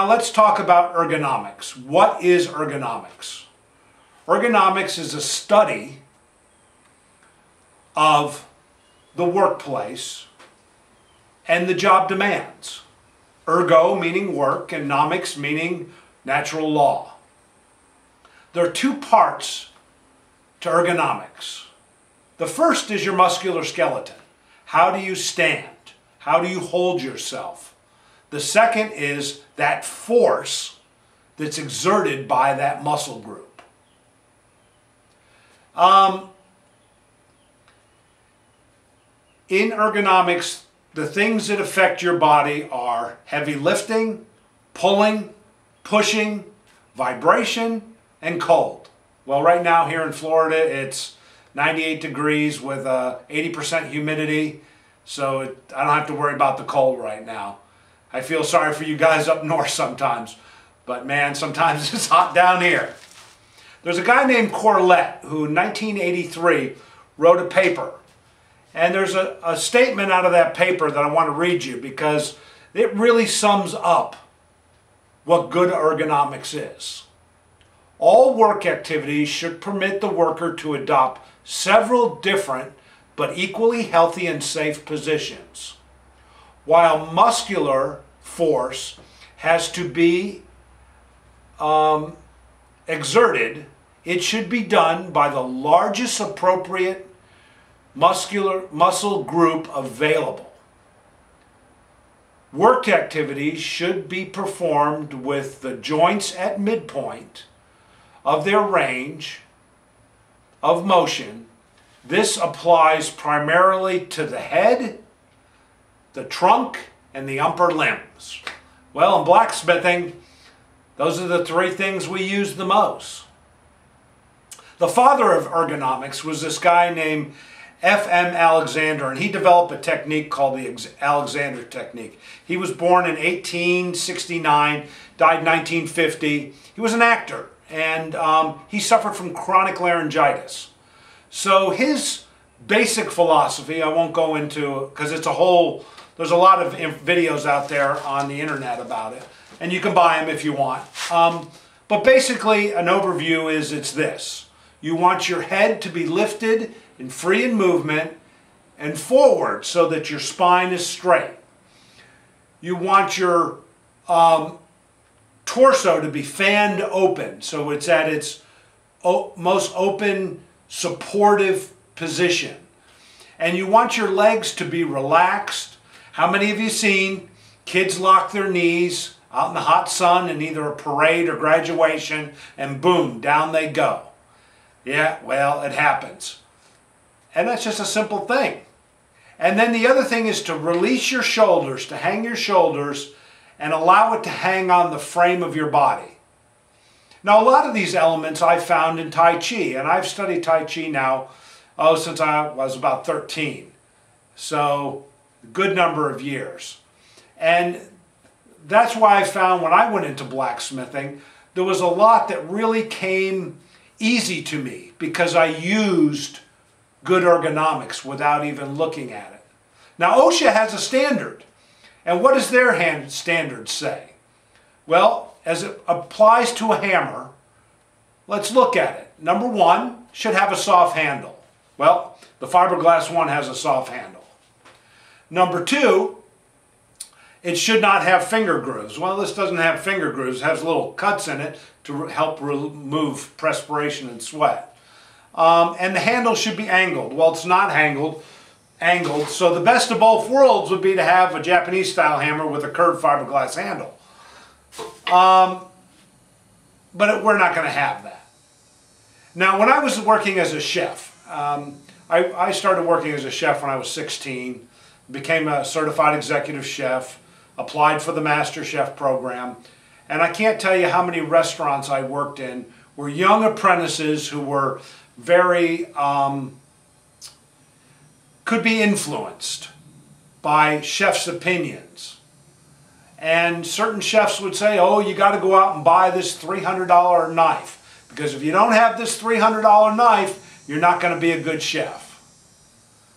Now let's talk about ergonomics. What is ergonomics? Ergonomics is a study of the workplace and the job demands. Ergo meaning work and nomics meaning natural law. There are two parts to ergonomics. The first is your muscular skeleton. How do you stand? How do you hold yourself? The second is that force that's exerted by that muscle group. In ergonomics, the things that affect your body are heavy lifting, pulling, pushing, vibration, and cold. Well, right now here in Florida, it's 98 degrees with 80% humidity, so I don't have to worry about the cold right now. I feel sorry for you guys up north sometimes, but man, sometimes it's hot down here. There's a guy named Corlett who in 1983 wrote a paper. And there's a statement out of that paper that I want to read you because it really sums up what good ergonomics is. All work activities should permit the worker to adopt several different but equally healthy and safe positions. While muscular force has to be exerted, it should be done by the largest appropriate muscle group available. Work activities should be performed with the joints at midpoint of their range of motion. This applies primarily to the head, the trunk, and the upper limbs. Well, in blacksmithing, those are the three things we use the most. The father of ergonomics was this guy named F.M. Alexander, and he developed a technique called the Alexander technique. He was born in 1869, died in 1950. He was an actor, and he suffered from chronic laryngitis. So his basic philosophy, I won't go into, because it's a whole, there's a lot of videos out there on the internet about it, and you can buy them if you want. But basically, an overview is it's this. You want your head to be lifted and free in movement and forward so that your spine is straight. You want your torso to be fanned open so it's at its most open, supportive position. And you want your legs to be relaxed. How many of you seen kids lock their knees out in the hot sun in either a parade or graduation and boom, down they go? Yeah, well, it happens. And that's just a simple thing. And then the other thing is to release your shoulders, to hang your shoulders and allow it to hang on the frame of your body. Now, a lot of these elements I found in Tai Chi, and I've studied Tai Chi now, since I was about 13. So, a good number of years. And that's why I found when I went into blacksmithing, there was a lot that really came easy to me because I used good ergonomics without even looking at it. Now OSHA has a standard, and what does their standards say? Well, as it applies to a hammer, let's look at it. Number one, should have a soft handle. Well, the fiberglass one has a soft handle. Number two, it should not have finger grooves. Well, this doesn't have finger grooves. It has little cuts in it to help remove perspiration and sweat. And the handle should be angled. Well, it's not angled, so the best of both worlds would be to have a Japanese style hammer with a curved fiberglass handle. But we're not going to have that. Now, when I was working as a chef, I started working as a chef when I was 16, became a certified executive chef, applied for the Master Chef program, and I can't tell you how many restaurants I worked in were young apprentices who were very, could be influenced by chefs' opinions. And certain chefs would say, oh, you got to go out and buy this $300 knife, because if you don't have this $300 knife, you're not going to be a good chef.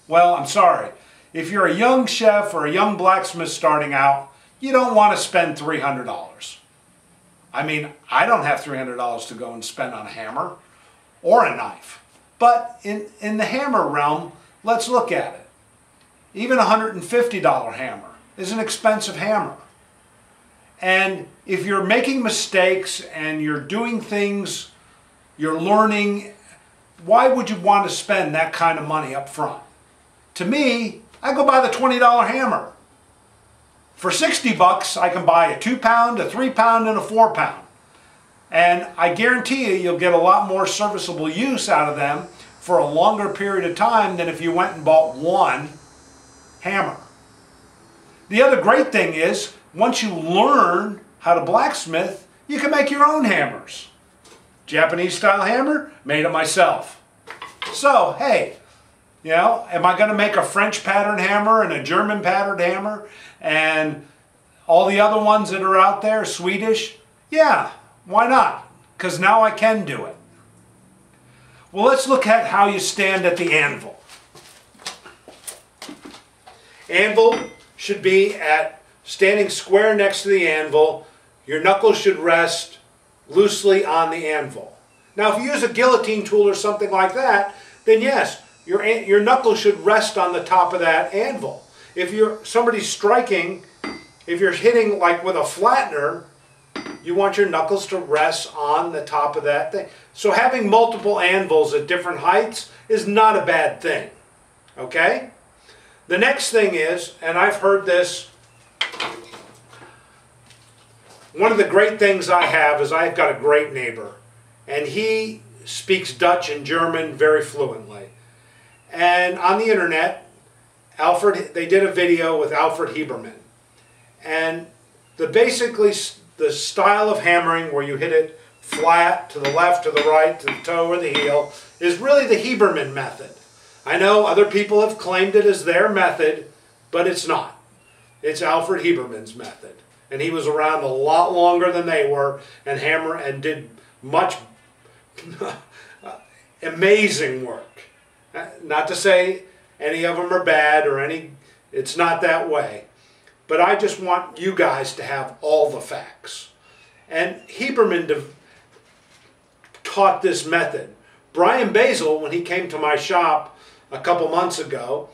Well, I'm sorry. If you're a young chef or a young blacksmith starting out, you don't want to spend $300. I mean, I don't have $300 to go and spend on a hammer or a knife. But in the hammer realm, let's look at it. Even a $150 hammer is an expensive hammer. And if you're making mistakes and you're doing things, you're learning, why would you want to spend that kind of money up front? To me, I go buy the $20 hammer. For 60 bucks, I can buy a 2-pound, a 3-pound, and a 4-pound. And I guarantee you, you'll get a lot more serviceable use out of them for a longer period of time than if you went and bought one hammer. The other great thing is, once you learn how to blacksmith, you can make your own hammers. Japanese style hammer, made it myself. So, hey, you know, am I going to make a French pattern hammer and a German patterned hammer and all the other ones that are out there, Swedish? Yeah, why not? Because now I can do it. Well, let's look at how you stand at the anvil. Anvil should be standing square next to the anvil. Your knuckles should rest loosely on the anvil. Now, if you use a guillotine tool or something like that, then yes, your knuckles should rest on the top of that anvil. If somebody's striking, if you're hitting like with a flattener, you want your knuckles to rest on the top of that thing. So having multiple anvils at different heights is not a bad thing. Okay? The next thing is, and I've heard this, one of the great things I have is I've got a great neighbor, and he speaks Dutch and German very fluently. And on the internet, they did a video with Alfred Heberman. And basically the style of hammering where you hit it flat, to the left, to the right, to the toe or the heel, is really the Heberman method. I know other people have claimed it as their method, but it's not. It's Alfred Heberman's method. And he was around a lot longer than they were and did much amazing work. Not to say any of them are bad or it's not that way. But I just want you guys to have all the facts. And Heberman taught this method. Brian Basil, when he came to my shop a couple months ago,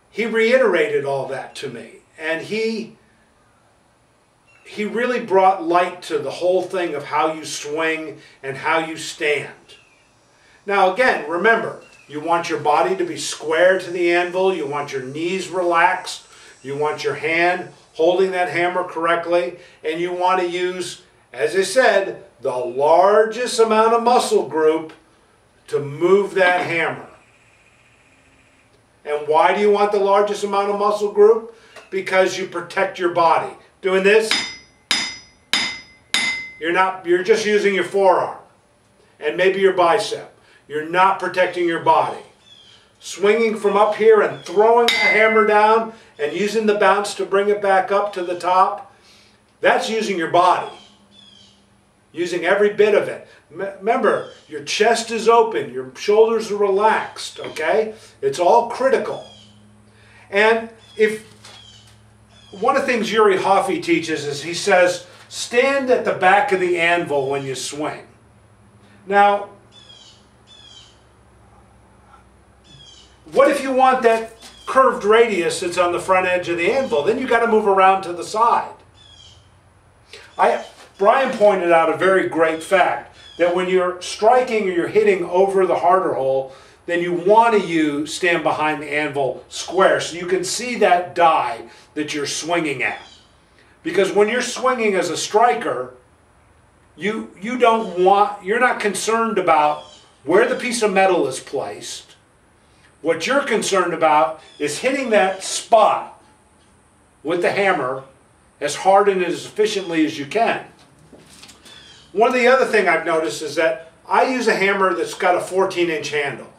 he reiterated all that to me. And he really brought light to the whole thing of how you swing and how you stand. Now again, remember, you want your body to be square to the anvil, you want your knees relaxed, you want your hand holding that hammer correctly, and you want to use, as I said, the largest amount of muscle group to move that hammer. And why do you want the largest amount of muscle group? Because you protect your body. Doing this, you're just using your forearm and maybe your bicep. You're not protecting your body. Swinging from up here and throwing the hammer down and using the bounce to bring it back up to the top, that's using your body. Using every bit of it. Remember, your chest is open, your shoulders are relaxed, okay? It's all critical. And one of the things Yuri Hoffy teaches is he says, stand at the back of the anvil when you swing. Now, what if you want that curved radius that's on the front edge of the anvil? Then you got to move around to the side. Brian pointed out a very great fact, that when you're striking or you're hitting over the harder hole, then you want to stand behind the anvil square so you can see that die that you're swinging at. Because when you're swinging as a striker, you're not concerned about where the piece of metal is placed. What you're concerned about is hitting that spot with the hammer as hard and as efficiently as you can. One of the other things I've noticed is that I use a hammer that's got a 14-inch handle.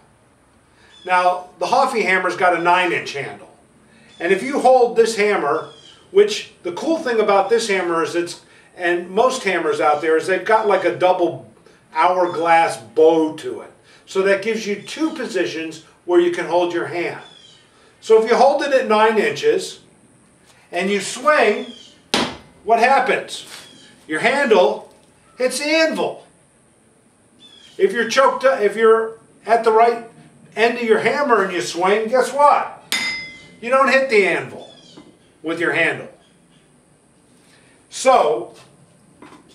Now, the Hoffy hammer's got a 9-inch handle. And if you hold this hammer, which the cool thing about this hammer is and most hammers out there, is they've got like a double hourglass bow to it. So that gives you two positions where you can hold your hand. So if you hold it at 9 inches and you swing, what happens? Your handle hits the anvil. If you're choked up, if you're at the right end of your hammer and you swing, guess what? You don't hit the anvil with your handle. So,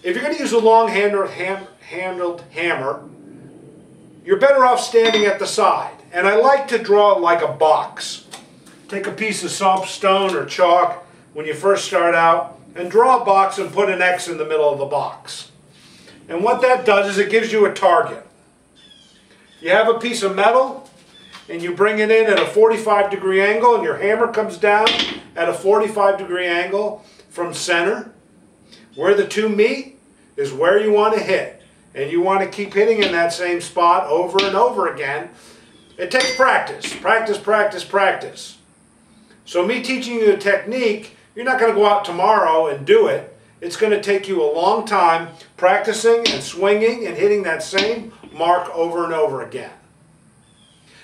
if you're going to use a long-handled hammer, you're better off standing at the side. And I like to draw like a box. Take a piece of soapstone or chalk when you first start out and draw a box and put an X in the middle of the box. And what that does is it gives you a target. You have a piece of metal and you bring it in at a 45-degree angle and your hammer comes down at a 45-degree angle from center. Where the two meet is where you want to hit. And you want to keep hitting in that same spot over and over again. It takes practice. Practice, practice, practice. So me teaching you a technique, you're not going to go out tomorrow and do it. It's going to take you a long time practicing and swinging and hitting that same mark over and over again.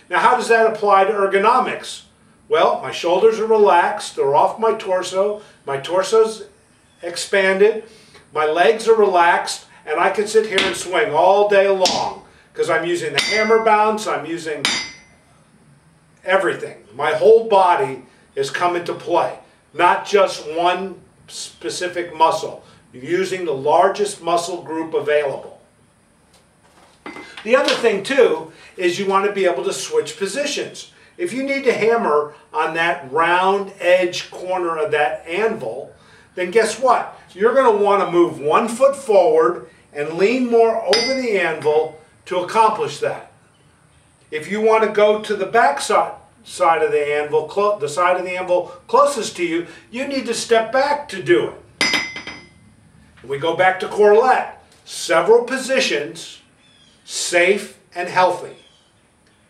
Now how does that apply to ergonomics? Well, my shoulders are relaxed, they're off my torso's expanded, my legs are relaxed, and I can sit here and swing all day long because I'm using the hammer bounce, I'm using everything. My whole body is come into play, not just one specific muscle. You're using the largest muscle group available. The other thing too is you want to be able to switch positions. If you need to hammer on that round edge corner of that anvil, then guess what? You're going to want to move 1 foot forward and lean more over the anvil to accomplish that. If you want to go to the back side of the anvil, the side of the anvil closest to you, you need to step back to do it. We go back to corlette. Several positions, safe and healthy.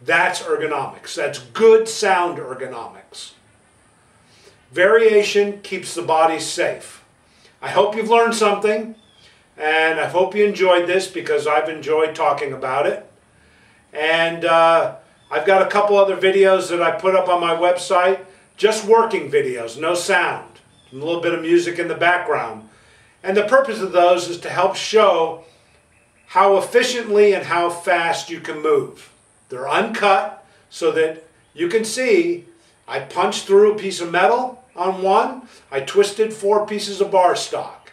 That's ergonomics. That's good sound ergonomics. Variation keeps the body safe. I hope you've learned something, and I hope you enjoyed this because I've enjoyed talking about it. And I've got a couple other videos that I put up on my website, just working videos, no sound, a little bit of music in the background. And the purpose of those is to help show how efficiently and how fast you can move. They're uncut so that you can see I punched through a piece of metal on one, I twisted 4 pieces of bar stock.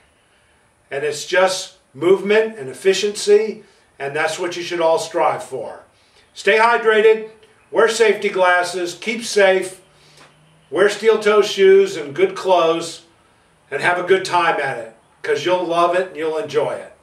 And it's just movement and efficiency, and that's what you should all strive for. Stay hydrated, wear safety glasses, keep safe, wear steel-toe shoes and good clothes, and have a good time at it, because you'll love it and you'll enjoy it.